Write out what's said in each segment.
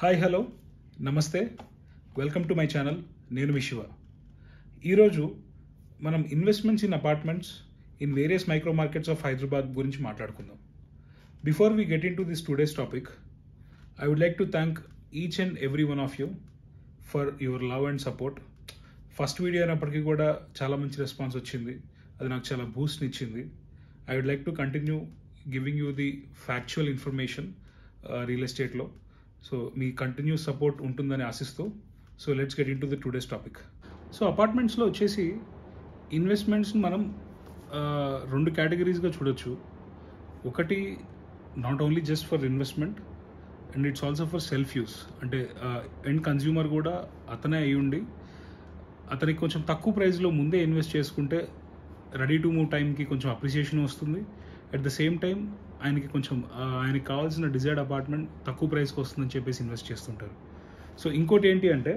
Hi hello నమస్తే welcome to my channel. నేను మీ శివ. ఈరోజు మనం investments in apartments in various micro markets of Hyderabad గురించి మాట్లాడుకుందాం. Before we get in to this today's topic, I would like to thank each and every one of you for your love and support. First video అయినప్పటికీ కూడా చాలా మంచి response వచ్చింది. అది నాకు చాలా బూస్ట్ని ఇచ్చింది. I would like to continue giving you the factual information real ఎస్టేట్లో. సో మీ కంటిన్యూస్ సపోర్ట్ ఉంటుందని ఆశిస్తూ, so let's get in to the today's topic. So అపార్ట్మెంట్స్లో వచ్చేసి ఇన్వెస్ట్మెంట్స్ని మనం రెండు కేటగిరీస్గా చూడొచ్చు. ఒకటి not only just for investment and it's also for self use. అంటే ఎండ్ కన్జ్యూమర్ కూడా అతనే అయి ఉండి అతనికి కొంచెం తక్కువ ప్రైస్లో ముందే ఇన్వెస్ట్ చేసుకుంటే రెడీ టు మూవ్ టైంకి కొంచెం అప్రిసియేషన్ వస్తుంది. అట్ ద సేమ్ టైం ఆయనకి కొంచెం ఆయనకి కావాల్సిన డిజైర్డ్ అపార్ట్మెంట్ తక్కువ ప్రైస్కి వస్తుందని చెప్పేసి ఇన్వెస్ట్ చేస్తుంటారు. సో ఇంకోటి ఏంటి అంటే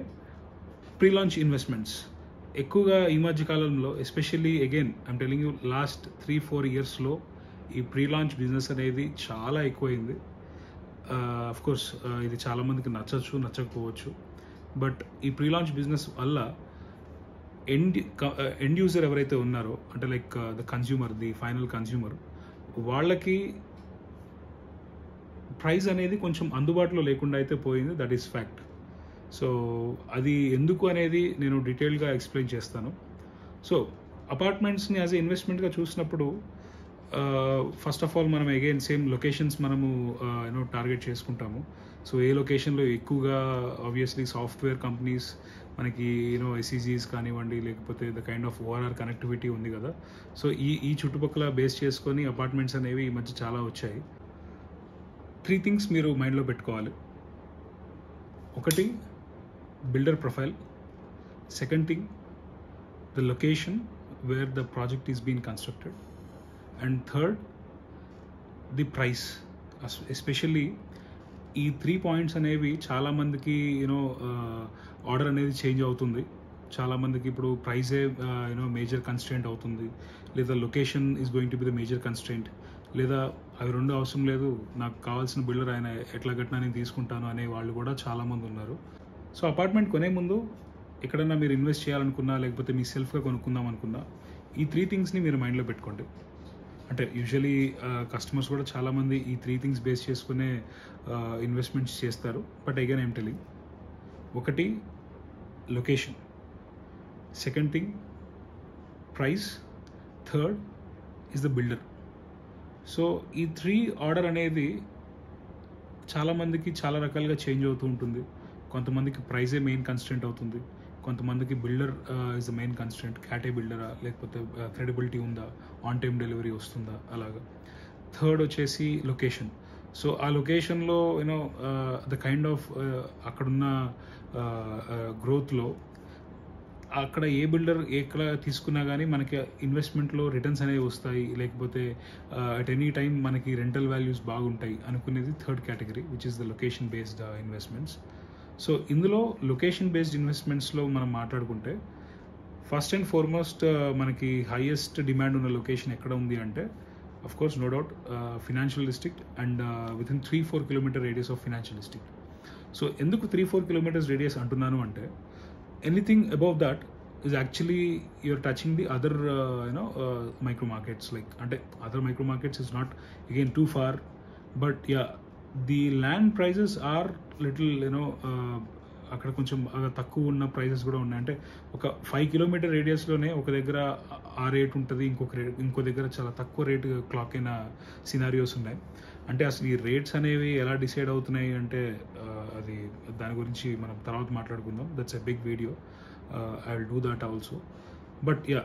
ప్రీ లాంచ్ ఇన్వెస్ట్మెంట్స్. ఎక్కువగా ఈ మధ్య కాలంలో especially again I'm telling you last 3-4 ఇయర్స్లో ఈ ప్రీ లాంచ్ బిజినెస్ అనేది చాలా ఎక్కువైంది. అఫ్కోర్స్ ఇది చాలామందికి నచ్చచ్చు, నచ్చకపోవచ్చు. బట్ ఈ ప్రీ లాంచ్ బిజినెస్ వల్ల ఎండ్ యూజర్ ఎవరైతే ఉన్నారో, అంటే like the consumer, the final consumer, వాళ్ళకి ప్రైస్ అనేది కొంచెం అందుబాటులో లేకుండా అయితే పోయింది. That is fact. సో అది ఎందుకు అనేది నేను డీటెయిల్గా ఎక్స్ప్లెయిన్ చేస్తాను. సో అపార్ట్మెంట్స్ని యాజ్ ఎ ఇన్వెస్ట్మెంట్గా చూసినప్పుడు ఫస్ట్ ఆఫ్ ఆల్ మనం అగైన్ సేమ్ లొకేషన్స్ మనము టార్గెట్ చేసుకుంటాము. సో ఏ లొకేషన్లో ఎక్కువగా ఆబ్వియస్లీ సాఫ్ట్వేర్ కంపెనీస్ మనకి ఎస్ఈజీస్ కానివ్వండి, లేకపోతే the kind of ORR connectivity ఉంది కదా. సో ఈ చుట్టుపక్కల బేస్ చేసుకొని అపార్ట్మెంట్స్ అనేవి ఈ మధ్య చాలా వచ్చాయి. 3 థింగ్స్ మీరు మైండ్లో పెట్టుకోవాలి. ఒకటి builder profile, second thing the location where the project is been constructed, and third the price. Especially ఈ 3 పాయింట్స్ అనేవి చాలామందికి ఆర్డర్ అనేది చేంజ్ అవుతుంది. చాలామందికి ఇప్పుడు ప్రైజే మేజర్ కన్స్ట్రెంట్ అవుతుంది, లేదా location is going to be the major constraint, లేదా అవి రెండు అవసరం లేదు, నాకు కావాల్సిన బిల్డర్ ఆయన ఎట్లా గట్టినా నేను తీసుకుంటాను అనే వాళ్ళు కూడా చాలామంది ఉన్నారు. సో అపార్ట్మెంట్ కొనే ముందు ఎక్కడన్నా మీరు ఇన్వెస్ట్ చేయాలనుకున్నా, లేకపోతే మీ సెల్ఫ్గా కొనుక్కుందాం అనుకున్నా, ఈ 3 థింగ్స్ని మీరు మైండ్లో పెట్టుకోండి. అంటే యూజువలీ కస్టమర్స్ కూడా చాలామంది ఈ 3 థింగ్స్ బేస్ చేసుకునే ఇన్వెస్ట్మెంట్స్ చేస్తారు. బట్ అగైన్ ఐమ్ టెలింగ్, ఒకటి location, second thing price, third is the builder. So ఈ 3 ఆర్డర్ అనేది చాలామందికి చాలా రకాలుగా చేంజ్ అవుతూ ఉంటుంది. కొంతమందికి ప్రైజే మెయిన్ కన్స్టెంట్ అవుతుంది, కొంతమందికి builder is the main constant. క్యాటే బిల్డరా, లేకపోతే క్రెడిబిలిటీ ఉందా, ఆన్ టైం డెలివరీ వస్తుందా, అలాగా. థర్డ్ వచ్చేసి లొకేషన్. సో ఆ లొకేషన్లో ద కైండ్ ఆఫ్ అక్కడున్న గ్రోత్లో అక్కడ ఏ బిల్డర్ ఎక్కడ తీసుకున్నా కానీ మనకి ఇన్వెస్ట్మెంట్లో రిటర్న్స్ అనేవి వస్తాయి, లేకపోతే అట్ ఎనీ టైం మనకి రెంటల్ వాల్యూస్ బాగుంటాయి అనుకునేది third category, which is the location based investments. So ఇందులో లొకేషన్ బేస్డ్ ఇన్వెస్ట్మెంట్స్లో మనం మాట్లాడుకుంటే ఫస్ట్ అండ్ ఫార్మోస్ట్ మనకి హైయెస్ట్ డిమాండ్ ఉన్న లొకేషన్ ఎక్కడ ఉంది అంటే of course no doubt financial district and within 3-4 kilometer radius of financial district. So ఎందుకు 3-4 కిలోమీటర్స్ రేడియస్ అంటున్నాను అంటే anything above that is actually you're touching the other micro markets. Like ante other micro markets is not again too far, but yeah, the land prices are little అక్కడ కొంచెం తక్కువ ఉన్న prices కూడా ఉన్నాయి. అంటే ఒక 5 కిలోమీటర్ రేడియస్లోనే ఒక దగ్గర ఆ రేట్ ఉంటుంది, ఇంకో దగ్గర చాలా తక్కువ రేట్ క్లాక్ అయిన సినారియోస్ ఉన్నాయి. అంటే అసలు ఈ రేట్స్ అనేవి ఎలా డిసైడ్ అవుతున్నాయి అంటే అది దాని గురించి మనం తర్వాత మాట్లాడుకుందాం. That's a big video, I will do that also. But ya,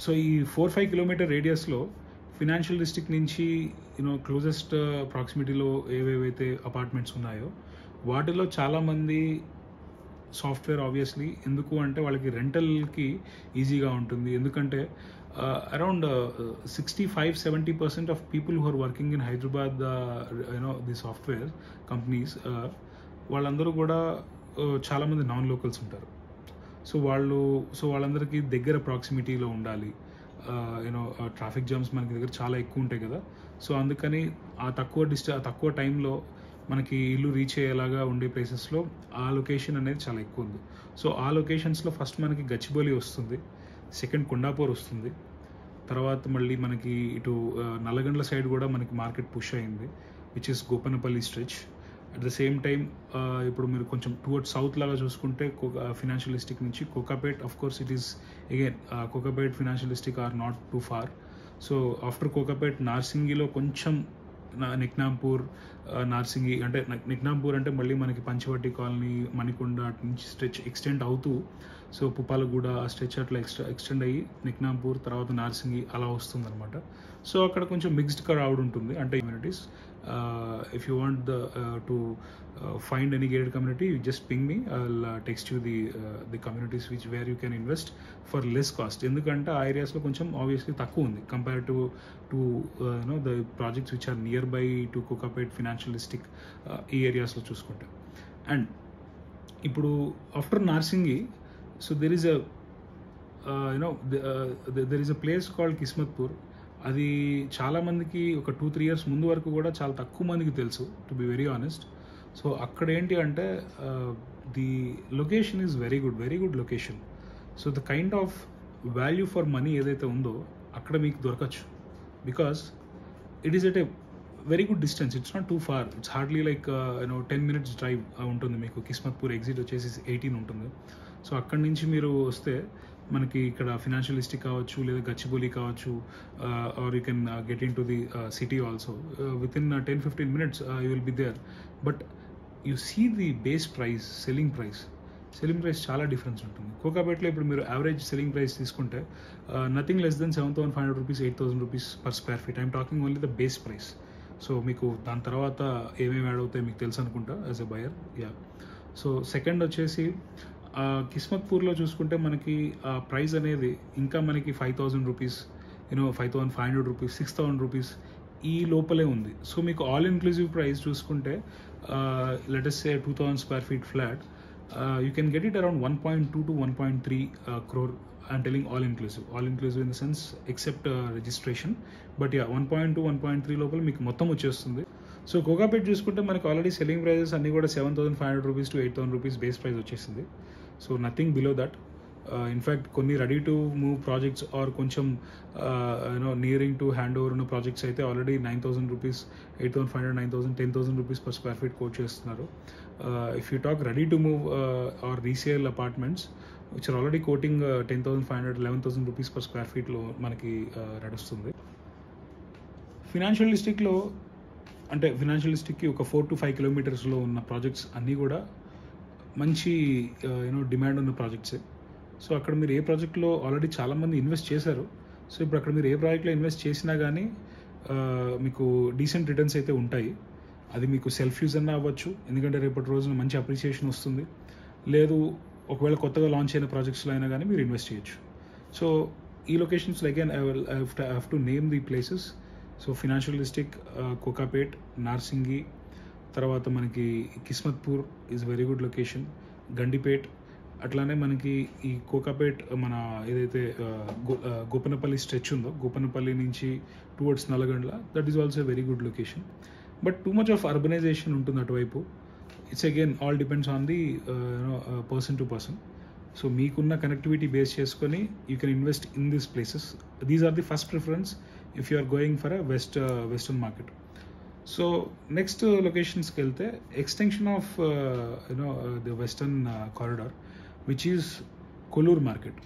so ఈ 4-5 కిలోమీటర్ రేడియస్లో ఫినాన్షియల్ డిస్ట్రిక్ట్ నుంచి క్లోజెస్ట్ ప్రాక్సిమిటీలో ఏవేవైతే అపార్ట్మెంట్స్ ఉన్నాయో వాటిలో చాలామంది సాఫ్ట్వేర్ ఆబ్వియస్లీ. ఎందుకు అంటే వాళ్ళకి రెంటల్కి ఈజీగా ఉంటుంది. ఎందుకంటే around 65-70% of people who are working in Hyderabad, the software companies, వాళ్ళందరూ కూడా చాలామంది నాన్ లోకల్స్ ఉంటారు. సో వాళ్ళందరికీ దగ్గర ప్రాక్సిమిటీలో ఉండాలి. ట్రాఫిక్ జామ్స్ మనకి దగ్గర చాలా ఎక్కువ ఉంటాయి కదా. సో అందుకని ఆ తక్కువ టైంలో మనకి ఇల్లు రీచ్ అయ్యేలాగా ఉండే ప్లేసెస్లో ఆ లొకేషన్ అనేది చాలా ఎక్కువ ఉంది. సో ఆ లొకేషన్స్లో ఫస్ట్ మనకి గచ్చిబౌలి వస్తుంది, సెకండ్ కొండాపూర్ వస్తుంది, తర్వాత మళ్ళీ మనకి ఇటు నల్లగండ్ల సైడ్ కూడా మనకి మార్కెట్ పుష్ అయింది, which is Gopanapally stretch. At the same time ఇప్పుడు మీరు కొంచెం టువర్డ్ సౌత్ లాగా చూసుకుంటే ఫినాన్షియల్ డిస్ట్రిక్ట్ నుంచి Kokapet, of course it is again Kokapet financial district are not too far. So after Kokapet నార్సింగిలో కొంచెం నిక్నాంపూర్, నార్సింగి అంటే నిక్నాంపూర్ అంటే మళ్ళీ మనకి పంచవటి కాలనీ, మణికొండ అటు నుంచి స్ట్రెచ్ ఎక్స్టెండ్ అవుతూ, సో పుప్పాలగూడ ఆ స్ట్రెచ్ అట్లా ఎక్స్టెండ్ అయ్యి నిక్నాంపూర్ తర్వాత నార్సింగి అలా వస్తుంది అనమాట. సో అక్కడ కొంచెం మిక్స్డ్ క్రౌడ్ ఉంటుంది అంటే communities. If you want to find any gated community, you just ping me, I will text you the communities which where you can invest for less cost. ఎందుకంటే ఆ ఏరియాస్లో కొంచెం ఆబ్వియస్లీ తక్కువ ఉంది compare to the projects which are near by to Kokapet financial district ఈ ఏరియాస్లో చూసుకుంటే. And ఇప్పుడు after Narsingi, so there is there is a place called Kismatpur. అది చాలామందికి ఒక 2-3 years ముందు వరకు కూడా చాలా తక్కువ మందికి తెలుసు, to be very honest. So అక్కడ ఏంటి అంటే the location is very good location. So the kind of value for money ఏదైతే ఉందో అక్కడ మీకు దొరకచ్చు, because it is at a very good distance. It's not too far, it's hardly like 10 minutes drive ఉంటుంది మీకు. కిస్మత్పూర్ ఎగ్జిట్ వచ్చేసి 18 ఉంటుంది. So అక్కడి నుంచి మీరు వస్తే మనకి ఇక్కడ ఫినాన్షియల్ డిస్ట్రిక్ట్ కావచ్చు, లేదా గచ్చిబౌలి కావచ్చు, or you can get in to the city also within 10-15 minutes you will be there. But you see the base price, selling price చాలా డిఫరెన్స్ ఉంటుంది. కోకాపేట్లో ఇప్పుడు మీరు యావరేజ్ సెల్లింగ్ ప్రైస్ తీసుకుంటే nothing less than 7,500 rupees, 8,000 rupees per square feet. I'm talking only the base price. So మీకు దాని తర్వాత ఏమేమి యాడ్ అవుతాయి మీకు తెలుసు అనుకుంటా as a buyer. Yeah. So second వచ్చేసి కిస్మత్పూర్లో చూసుకుంటే మనకి ప్రైస్ అనేది ఇంకా మనకి 5,000 rupees, 5,500 rupees, 6,000 rupees ఈ లోపలే ఉంది. సో మీకు ఆల్ ఇన్క్లూజివ్ ప్రైస్ చూసుకుంటే let us say 2,000 square feet flat, you can get it around 1.2 to 1.3 crore. I'm telling all inclusive in the sense except registration, but yeah 1.2 1.3 లోపల మీకు మొత్తం వచ్చేస్తుంది. So Kokapet చూసుకుంటే మనకి ఆల్రెడీ సెల్లింగ్ ప్రైజెస్ అన్నీ కూడా 7,500 rupees to 8,000 rupees base price వచ్చేసింది. So nothing below that. In fact కొన్ని ready to move projects are కొంచెం నియరింగ్ టు హ్యాండ్ ఓవర్ ఉన్న ప్రాజెక్ట్స్ అయితే already 9,000 rupees, 8,500, 9,000, 10,000 rupees per square feet quote చేస్తున్నారు. If you talk ready to move or resale apartments which are already quoting 10,500, 11,000 rupees per square feet లో మనకి నడుస్తుంది. Financial డిస్ట్రిక్ట్లో అంటే financial డిస్ట్రిక్ట్కి ఒక 4 to 5 kilometers ఉన్న ప్రాజెక్ట్స్ అన్నీ కూడా మంచి డిమాండ్ ఉన్న ప్రాజెక్ట్సే. సో అక్కడ మీరు ఏ ప్రాజెక్ట్లో ఆల్రెడీ చాలామంది ఇన్వెస్ట్ చేశారు. సో ఇప్పుడు అక్కడ మీరు ఏ ప్రాజెక్ట్లో ఇన్వెస్ట్ చేసినా కానీ మీకు డీసెంట్ రిటర్న్స్ అయితే ఉంటాయి. అది మీకు సెల్ఫ్ యూజ్ అన్నా అవ్వచ్చు, ఎందుకంటే రేపటి రోజున మంచి అప్రిసియేషన్ వస్తుంది. లేదు ఒకవేళ కొత్తగా లాంచ్ అయిన ప్రాజెక్ట్స్లో అయినా కానీ మీరు ఇన్వెస్ట్ చేయొచ్చు. సో ఈ లొకేషన్స్లో again I have to name the places. So financial district, Kokapet, Narsingi, తర్వాత మనకి Kismatpur is very good location, Gandipet, అట్లానే మనకి ఈ కోకాపేట్ మన ఏదైతే గోపనపల్లి స్ట్రెచ్ ఉందో గోపనపల్లి నుంచి towards Nallagandla, that is also very good location. But too much of urbanization ఉంటుంది అటువైపు. It's again all depends on the person to person. So మీకున్న కనెక్టివిటీ బేస్ చేసుకొని you can invest in these places. These are the first preference if you are going for a western market. So next లొకేషన్స్కి వెళ్తే extension of the western corridor which is Kollur market.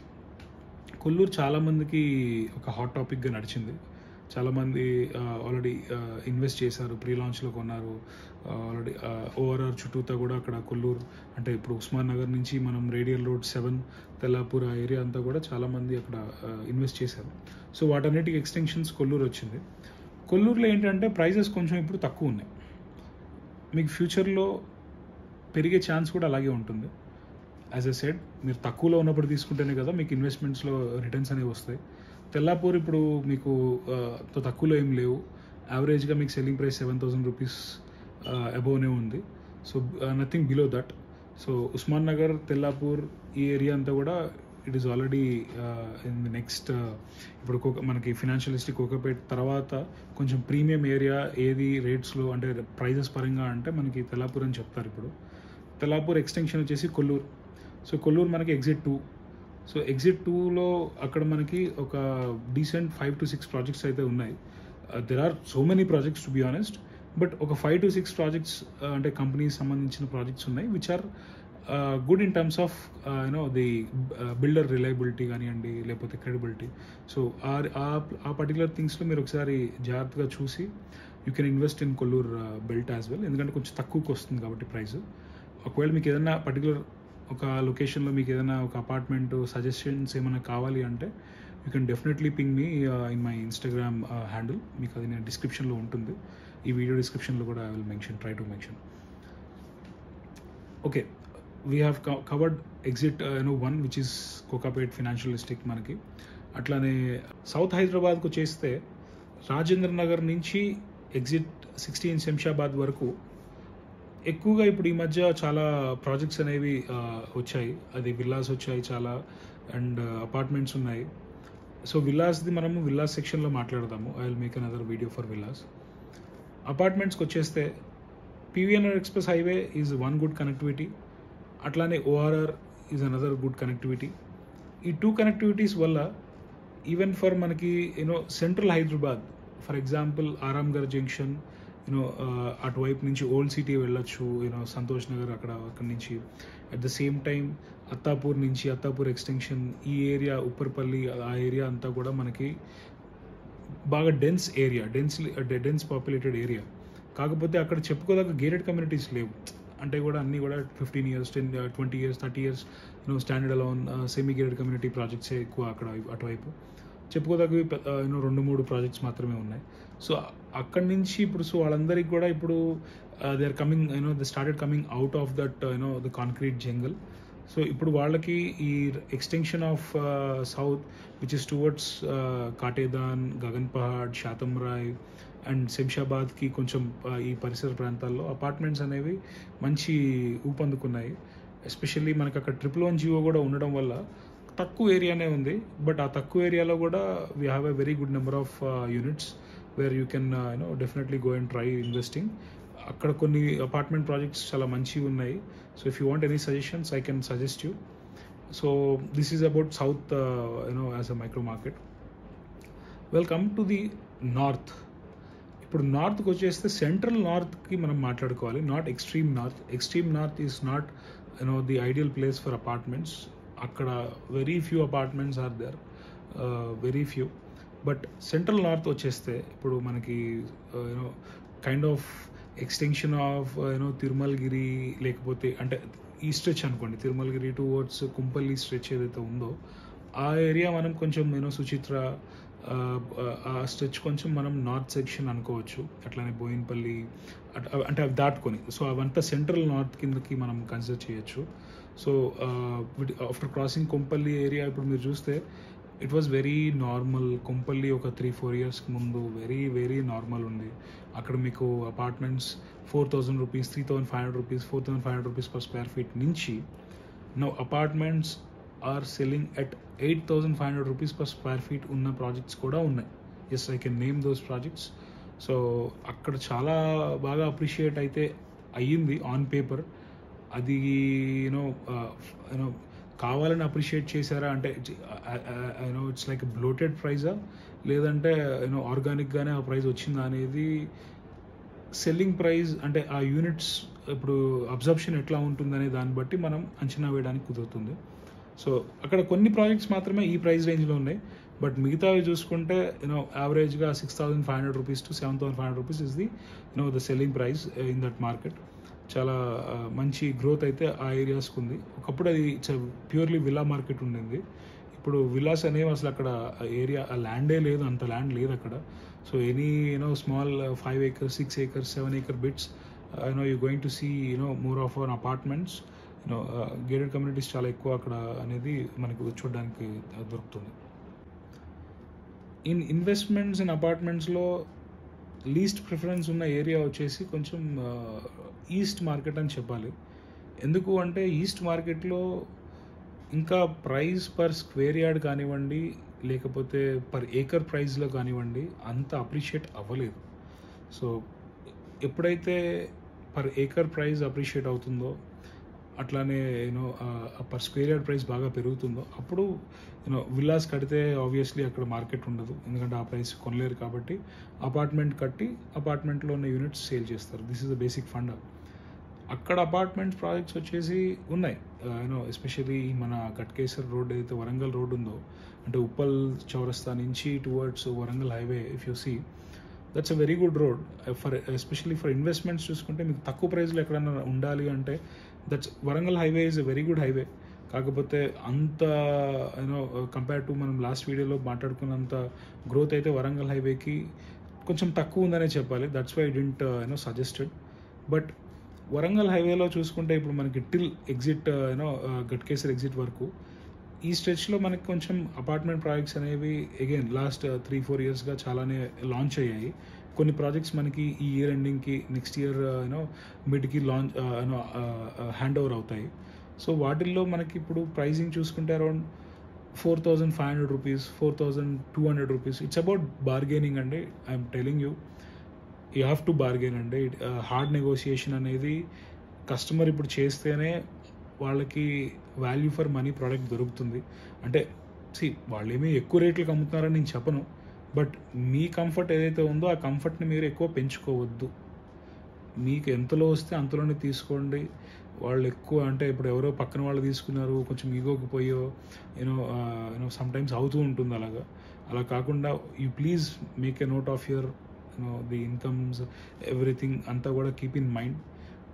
Kollur చాలామందికి ఒక hot టాపిక్గా నడిచింది. చాలామంది already invest చేశారు, pre లాంచ్లో కొన్నారు. Already ORR చుట్టూతా కూడా అక్కడ కొల్లూరు అంటే ఇప్పుడు ఉస్మాన్ నగర్ నుంచి మనం రేడియల్ రోడ్ 7, తెల్లాపూర్ ఆ ఏరియా అంతా కూడా చాలామంది అక్కడ ఇన్వెస్ట్ చేశారు. సో వాటన్నిటికి ఎక్స్టెన్షన్స్ కొల్లూరు వచ్చింది. కొల్లూరులో ఏంటంటే ప్రైజెస్ కొంచెం ఇప్పుడు తక్కువ ఉన్నాయి. మీకు ఫ్యూచర్లో పెరిగే ఛాన్స్ కూడా అలాగే ఉంటుంది. యాజ్ ఎ సెడ్, మీరు తక్కువలో ఉన్నప్పుడు తీసుకుంటేనే కదా మీకు ఇన్వెస్ట్మెంట్స్లో రిటర్న్స్ అనేవి వస్తాయి. తెల్లాపూర్ ఇప్పుడు మీకు తక్కువలో ఏం లేవు. యావరేజ్గా మీకు సెల్లింగ్ ప్రైస్ 7,000 rupees అబోవ్నే ఉంది. So nothing below that. So Osman Nagar, Tellapur ఈ ఏరియా అంతా కూడా it is already in the next ఇప్పుడు మనకి ఫినాన్షియల్ డిస్ట్రిక్ట్ కోకాపేట్ తర్వాత కొంచెం ప్రీమియం ఏరియా ఏది రేట్స్లో అంటే ప్రైజెస్ పరంగా అంటే మనకి తెల్లాపూర్ అని చెప్తారు. ఇప్పుడు తెల్లాపూర్ ఎక్స్టెన్షన్ వచ్చేసి కొల్లూరు. సో కొల్లూరు మనకి ఎగ్జిట్ 2. సో ఎగ్జిట్ 2లో అక్కడ మనకి ఒక డీసెంట్ 5 to 6 ప్రాజెక్ట్స్ అయితే ఉన్నాయి. There are so many projects to be honest, but ఒక 5 to 6 ప్రాజెక్ట్స్ అంటే కంపెనీకి సంబంధించిన ప్రాజెక్ట్స్ ఉన్నాయి which are good in terms of the builder reliability కానివ్వండి లేకపోతే క్రెడిబిలిటీ. సో ఆ పర్టికులర్ థింగ్స్లో మీరు ఒకసారి జాగ్రత్తగా చూసి you can invest in Kollur belt as well, ఎందుకంటే కొంచెం తక్కువకి వస్తుంది కాబట్టి ప్రైస్. ఒకవేళ మీకు ఏదైనా పర్టికులర్ ఒక లొకేషన్లో మీకు ఏదైనా ఒక అపార్ట్మెంట్ సజెషన్స్ ఏమైనా కావాలి అంటే you can definitely ping me in my Instagram handle. మీకు అది నేను డిస్క్రిప్షన్లో ఉంటుంది, ఈ వీడియో డిస్క్రిప్షన్లో కూడా I will mention, try to mention. Okay, we have covered exit 1 which is Kokapet financial district మనకి. అట్లానే సౌత్ హైదరాబాద్కు చేస్తే రాజేంద్ర నగర్ నుంచి ఎగ్జిట్ 16 శంషాబాద్ వరకు ఎక్కువగా ఇప్పుడు ఈ మధ్య చాలా ప్రాజెక్ట్స్ అనేవి వచ్చాయి. అది విల్లాస్ వచ్చాయి చాలా, అండ్ అపార్ట్మెంట్స్ ఉన్నాయి. సో విల్లాస్ది మనము విల్లాస్ సెక్షన్లో మాట్లాడదాము. I will make another video for villas. అపార్ట్మెంట్స్కి వచ్చేస్తే PVNR express highway is one good connectivity, అట్లానే ORR is another good connectivity. ఈ 2 కనెక్టివిటీస్ వల్ల ఈవెన్ ఫర్ మనకి central Hyderabad, for example Aramghar junction అటువైపు నుంచి ఓల్డ్ సిటీ వెళ్ళొచ్చు, సంతోష్ నగర్ అక్కడి నుంచి. At the same time Attapur నుంచి అత్తాపూర్ ఎక్స్టెన్షన్ ఈ ఏరియా ఉప్పర్పల్లి ఆ ఏరియా అంతా కూడా మనకి బాగా dense area, dense populated area. కాకపోతే అక్కడ చెప్పుకోదగ్గ గేటెడ్ కమ్యూనిటీస్ లేవు. అంటే కూడా అన్నీ కూడా 15 years 20 years 30 years standalone semi gated community ప్రాజెక్ట్సే ఎక్కువ అక్కడ అటువైపు. చెప్పుకోదగ్గవి 2-3 ప్రాజెక్ట్స్ మాత్రమే ఉన్నాయి. సో అక్కడి నుంచి ఇప్పుడు సో వాళ్ళందరికీ కూడా ఇప్పుడు they are coming they started coming out of that the concrete jungle. So ఇప్పుడు వాళ్ళకి ఈ extension of south which is towards Katedan, Gagan Pahad, Satamrai and శంషాబాద్కి కొంచెం ఈ పరిసర ప్రాంతాల్లో అపార్ట్మెంట్స్ అనేవి మంచి ఊపందుకున్నాయి. ఎస్పెషల్లీ మనకి అక్కడ 111 జియో కూడా ఉండడం వల్ల తక్కువ ఏరియానే ఉంది, బట్ ఆ తక్కువ ఏరియాలో కూడా we have a very good number of units wear you can definitely go and try investing. అక్కడ కొన్ని అపార్ట్మెంట్ ప్రాజెక్ట్స్ చాలా మంచివి ఉన్నాయి. So if you want any suggestions I can suggest you. So this is about south as a micro market. Welcome to the north. ఇప్పుడు నార్త్కి వచ్చేస్తే central నార్త్కి మనం మాట్లాడుకోవాలి, not extreme north. Extreme north is not the ideal place for apartments. అక్కడ very few apartments are there, very few. But central north వచ్చేస్తే ఇప్పుడు మనకి kind of extension of Tirumalagiri, లేకపోతే అంటే ఈ స్ట్రెచ్ అనుకోండి, తిరుమలగిరి టువర్డ్స్ కుంపల్లి స్ట్రెచ్ ఏదైతే ఉందో ఆ ఏరియా మనం కొంచెం సుచిత్ర ఆ స్ట్రెచ్ కొంచెం మనం నార్త్ సెక్షన్ అనుకోవచ్చు. అట్లానే బోయిన్పల్లి అంటే అవి దాటుకొని, సో అవంతా సెంట్రల్ నార్త్ కిందకి మనం కన్సిడర్ చేయొచ్చు. So after crossing Kompally area ఇప్పుడు మీరు చూస్తే it was very normal. Kompally ఒక 3-4 years ముందు వెరీ వెరీ నార్మల్ ఉంది. అక్కడ మీకు apartments 4,000 rupees, 3,500 rupees, 4,500 rupees per square feet నుంచి now apartments are selling at 8,500 rupees per square feet ఉన్న ప్రాజెక్ట్స్ కూడా ఉన్నాయి. Yes, I can name those projects. So అక్కడ చాలా బాగా అప్రిషియేట్ అయితే అయ్యింది ఆన్ పేపర్. అది కావాలని అప్రిషియేట్ చేశారా అంటే ఇట్స్ లైక్ బ్లోటెడ్ ప్రైజా లేదంటే ఆర్గానిక్గానే ఆ ప్రైస్ వచ్చిందా అనేది సెల్లింగ్ ప్రైస్ అంటే ఆ యూనిట్స్ ఇప్పుడు అబ్జర్ప్షన్ ఎట్లా ఉంటుందనే దాన్ని బట్టి మనం అంచనా వేయడానికి కుదురుతుంది. సో అక్కడ కొన్ని ప్రాజెక్ట్స్ మాత్రమే ఈ ప్రైస్ రేంజ్లో ఉన్నాయి, బట్ మిగతావి చూసుకుంటే యావరేజ్గా 6,500 rupees to 7,500 rupees is the selling price in that market. చాలా మంచి గ్రోత్ అయితే ఆ ఏరియాస్కి ఉంది. ఒకప్పుడు అది ప్యూర్లీ విల్లా మార్కెట్ ఉండింది. ఇప్పుడు విల్లాస్ అనేవి అసలు అక్కడ ఏరియా ల్యాండే లేదు, అంత ల్యాండ్ లేదు అక్కడ. So any small 5 acres, 6 acres, 7 acre bits you're going to see more of an apartments, gated communities చాలా ఎక్కువ అక్కడ అనేది మనకు చూడడానికి దొరుకుతుంది. ఇన్ ఇన్వెస్ట్మెంట్స్ ఇన్ అపార్ట్మెంట్స్లో లీస్ట్ ప్రిఫరెన్స్ ఉన్న ఏరియా వచ్చేసి కొంచెం ఈస్ట్ మార్కెట్ అని చెప్పాలి. ఎందుకు అంటే ఈస్ట్ మార్కెట్లో ఇంకా ప్రైస్ పర్ స్క్వేర్ యార్డ్ కానివ్వండి, లేకపోతే పర్ ఏకర్ ప్రైస్లో కానివ్వండి, అంత అప్రిషియేట్ అవ్వలేదు. సో ఎప్పుడైతే పర్ ఏకర్ ప్రైస్ అప్రిషియేట్ అవుతుందో, అట్లానే పర్ స్క్వేర్ యార్డ్ ప్రైస్ బాగా పెరుగుతుందో, అప్పుడు విల్లాస్ కడితే ఆబ్వియస్లీ అక్కడ మార్కెట్ ఉండదు, ఎందుకంటే ఆ ప్రైస్ కొనలేరు. కాబట్టి అపార్ట్మెంట్ కట్టి అపార్ట్మెంట్లో ఉన్న యూనిట్స్ సేల్ చేస్తారు. This is the basic fund. అక్కడ అపార్ట్మెంట్ ప్రాజెక్ట్స్ వచ్చేసి ఉన్నాయి. ఎస్పెషల్లీ మన గట్కేసర్ రోడ్ ఏదైతే వరంగల్ రోడ్ ఉందో, అంటే ఉప్పల్ చౌరస్తా నుంచి towards Warangal highway, if you see, that's a very good road especially for investments. చూసుకుంటే మీకు తక్కువ ప్రైస్లో ఎక్కడైనా ఉండాలి అంటే that's Warangal highway is a very good highway. కాకపోతే అంత కంపేర్ టు మనం లాస్ట్ వీడియోలో మాట్లాడుకున్నంత గ్రోత్ అయితే వరంగల్ హైవేకి కొంచెం తక్కువ ఉందనే చెప్పాలి. That's why I didn't suggested. But Warangal హైవేలో చూసుకుంటే ఇప్పుడు మనకి టిల్ ఎగ్జిట్ గట్కేసర్ ఎగ్జిట్ వరకు ఈ స్ట్రెచ్లో మనకి కొంచెం అపార్ట్మెంట్ ప్రాజెక్ట్స్ అనేవి అగైన్ లాస్ట్ 3-4 ఇయర్స్గా చాలానే లాంచ్ అయ్యాయి. కొన్ని ప్రాజెక్ట్స్ మనకి ఈ ఇయర్ ఎండింగ్కి, నెక్స్ట్ ఇయర్ మిడ్కి లాంచ్ హ్యాండ్ ఓవర్ అవుతాయి. సో వాటిల్లో మనకి ఇప్పుడు ప్రైజింగ్ చూసుకుంటే around 4,500 rupees, 4,200 rupees. It's about bargaining అండి. I'm telling you have to bargain అండి. హార్డ్ నెగోషియేషన్ అనేది కస్టమర్ ఇప్పుడు చేస్తేనే వాళ్ళకి వాల్యూ ఫర్ మనీ ప్రోడక్ట్ దొరుకుతుంది. అంటే వాళ్ళేమీ ఎక్కువ రేట్లకు అమ్ముతున్నారని నేను చెప్పను, బట్ మీ కంఫర్ట్ ఏదైతే ఉందో ఆ కంఫర్ట్ని మీరు ఎక్కువ పెంచుకోవద్దు. మీకు ఎంతలో వస్తే అంతలోనే తీసుకోండి. వాళ్ళు ఎక్కువ అంటే ఇప్పుడు ఎవరో పక్కన వాళ్ళు తీసుకున్నారు, కొంచెం ఈగోకి పోయో సమ్ టైమ్స్ అవుతూ ఉంటుంది. అలా కాకుండా you please make a note of your the incomes, everything అంతా కూడా కీప్ ఇన్ మైండ్.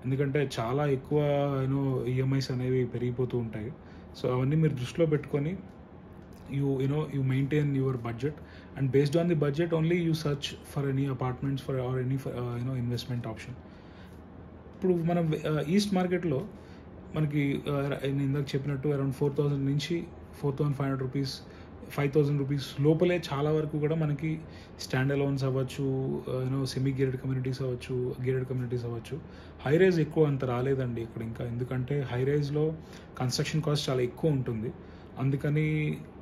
ఎందుకంటే చాలా ఎక్కువ ఈఎంఐస్ అనేవి పెరిగిపోతూ ఉంటాయి. సో అవన్నీ మీరు దృష్టిలో పెట్టుకొని you maintain your budget, and based on the budget only you search for any apartments or any investment option. ఇప్పుడు మనం ఈస్ట్ మార్కెట్లో మనకి నేను ఇందాక చెప్పినట్టు అరౌండ్ 4,000 నుంచి 4,500 రూపీస్, 5,000 రూపీస్ లోపలే చాలా వరకు కూడా మనకి స్టాండ్ అలోన్స్ అవ్వచ్చు, సెమీ గేటెడ్ కమ్యూనిటీస్ అవ్వచ్చు, గేటెడ్ కమ్యూనిటీస్ అవ్వచ్చు. హై రైజ్ ఎక్కువ అంత రాలేదండి ఇక్కడ ఇంకా, ఎందుకంటే హై రైజ్లో కన్స్ట్రక్షన్ కాస్ట్ చాలా ఎక్కువ ఉంటుంది. అందుకని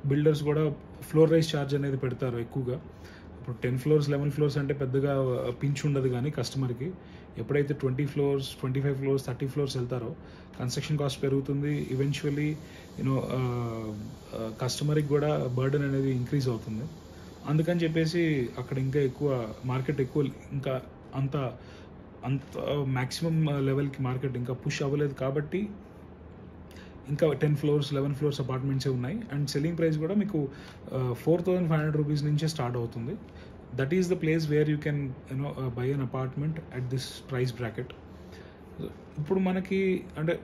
బిల్డర్స్ కూడా ఫ్లోర్ రైజ్ ఛార్జ్ అనేది పెడతారు ఎక్కువగా. ఇప్పుడు 10 floors 11 floors అంటే పెద్దగా పించ్ ఉండదు, కానీ కస్టమర్కి ఎప్పుడైతే 20 floors 25 floors 30 floors వెళ్తారో కన్స్ట్రక్షన్ కాస్ట్ పెరుగుతుంది. ఈవెన్చువల్లీ కస్టమర్కి కూడా బర్డెన్ అనేది ఇంక్రీజ్ అవుతుంది. అందుకని చెప్పేసి అక్కడ ఇంకా ఎక్కువ మార్కెట్ ఇంకా అంత మ్యాక్సిమం లెవెల్కి మార్కెట్ ఇంకా పుష్ అవ్వలేదు. కాబట్టి ఇంకా 10 floors 11 floors అపార్ట్మెంట్సే ఉన్నాయి. అండ్ సెల్లింగ్ ప్రైస్ కూడా మీకు 4,500 రూపీస్ నుంచే స్టార్ట్ అవుతుంది. That is the place where you can buy an apartment at this price bracket. ఇప్పుడు మనకి అంటే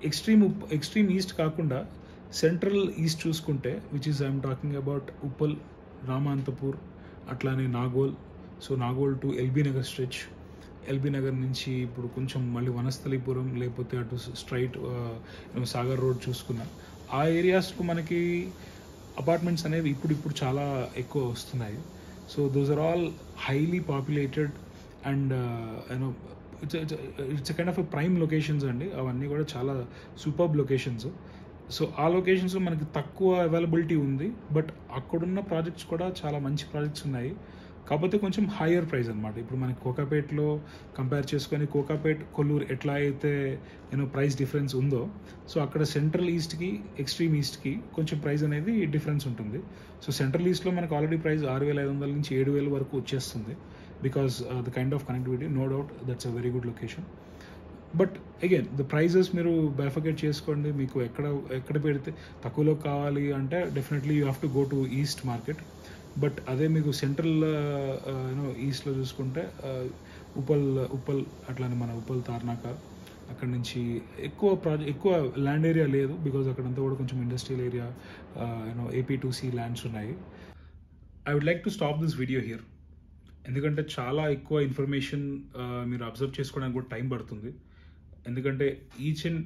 ఎక్స్ట్రీమ్ ఈస్ట్ కాకుండా సెంట్రల్ ఈస్ట్ చూసుకుంటే, which is I'm talking about Uppal, Ramanthapur, అట్లానే Nagole. So Nagole to LB Nagar stretch, LB Nagar నుంచి ఇప్పుడు కొంచెం మళ్ళీ వనస్థలిపురం, లేకపోతే అటు స్ట్రైట్ సాగర్ రోడ్ చూసుకున్నా ఆ ఏరియాస్కు మనకి అపార్ట్మెంట్స్ అనేవి ఇప్పుడు చాలా ఎక్కువ వస్తున్నాయి. So those are all highly populated and it's kind of prime locations అండి. అవన్నీ కూడా చాలా సూపర్బ్ లొకేషన్స్. సో ఆ లొకేషన్స్లో మనకి తక్కువ అవైలబిలిటీ ఉంది, బట్ అక్కడున్న ప్రాజెక్ట్స్ కూడా చాలా మంచి ప్రాజెక్ట్స్ ఉన్నాయి. కాకపోతే కొంచెం హయ్యర్ ప్రైస్ అనమాట. ఇప్పుడు మనకి కోకాపేట్లో కంపేర్ చేసుకొని కోకాపేట్ కొల్లూరు ఎట్లా అయితే ప్రైస్ డిఫరెన్స్ ఉందో, సో అక్కడ సెంట్రల్ ఈస్ట్కి ఎక్స్ట్రీమ్ ఈస్ట్కి కొంచెం ప్రైస్ అనేది డిఫరెన్స్ ఉంటుంది. సో సెంట్రల్ ఈస్ట్లో మనకు ఆల్రెడీ ప్రైస్ 6,500 నుంచి 7,000 వరకు వచ్చేస్తుంది, because the kind of connectivity. No doubt that's a very good location. But again the prices మీరు బైఫర్కేట్ చేసుకోండి. మీకు ఎక్కడ పెడితే తక్కువలో కావాలి అంటే definitely you have to go to east market. But అదే మీకు సెంట్రల్ ఈస్ట్లో చూసుకుంటే ఉప్పల్ అట్లానే మన ఉప్పల్ తార్నాక అక్కడ నుంచి ఎక్కువ ల్యాండ్ ఏరియా లేదు, బికాజ్ అక్కడంతా కూడా కొంచెం ఇండస్ట్రియల్ ఏరియా, AP2C ల్యాండ్స్ ఉన్నాయి. I would like to stop this video here, ఎందుకంటే చాలా ఎక్కువ ఇన్ఫర్మేషన్ మీరు అబ్జర్వ్ చేసుకోవడానికి కూడా టైం పడుతుంది. ఎందుకంటే ఈచ్ అండ్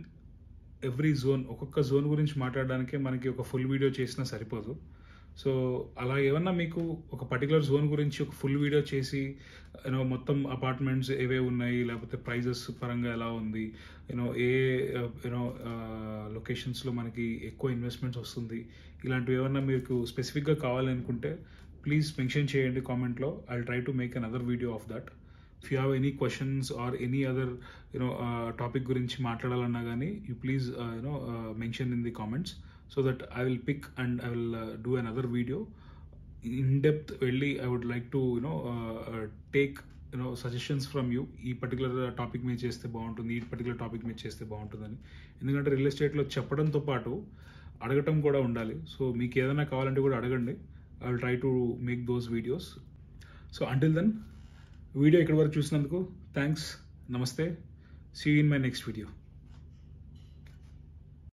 ఎవ్రీ జోన్, ఒక్కొక్క జోన్ గురించి మాట్లాడడానికే మనకి ఒక ఫుల్ వీడియో చేసినా సరిపోదు. సో అలా ఏమన్నా మీకు ఒక పర్టికులర్ జోన్ గురించి ఒక ఫుల్ వీడియో చేసి మొత్తం అపార్ట్మెంట్స్ ఏవే ఉన్నాయి, లేకపోతే ప్రైజెస్ పరంగా ఎలా ఉంది, ఏ లొకేషన్స్లో మనకి ఎక్కువ ఇన్వెస్ట్మెంట్స్ వస్తుంది, ఇలాంటివి ఏమన్నా మీకు స్పెసిఫిక్గా కావాలనుకుంటే ప్లీజ్ మెన్షన్ చేయండి కామెంట్లో. I try to make an other video of that. If you have any questions or any other topic గురించి మాట్లాడాలన్నా కానీ you please mention in the comments, so that I will pick and I will do another video in depth వెళ్ళి. I would like to take suggestions from you. ఈ particular topic మీద చేస్తే బాగుంటుంది, ఈ particular topic మీద చేస్తే బాగుంటుందని. ఎందుకంటే రియల్ ఎస్టేట్లో చెప్పడంతో పాటు అడగటం కూడా ఉండాలి. సో మీకు ఏదైనా కావాలంటే కూడా అడగండి. I will try to make those videos. So until then, video ఇక్కడి వరకు చూసినందుకు thanks. Namaste. See you in my next video.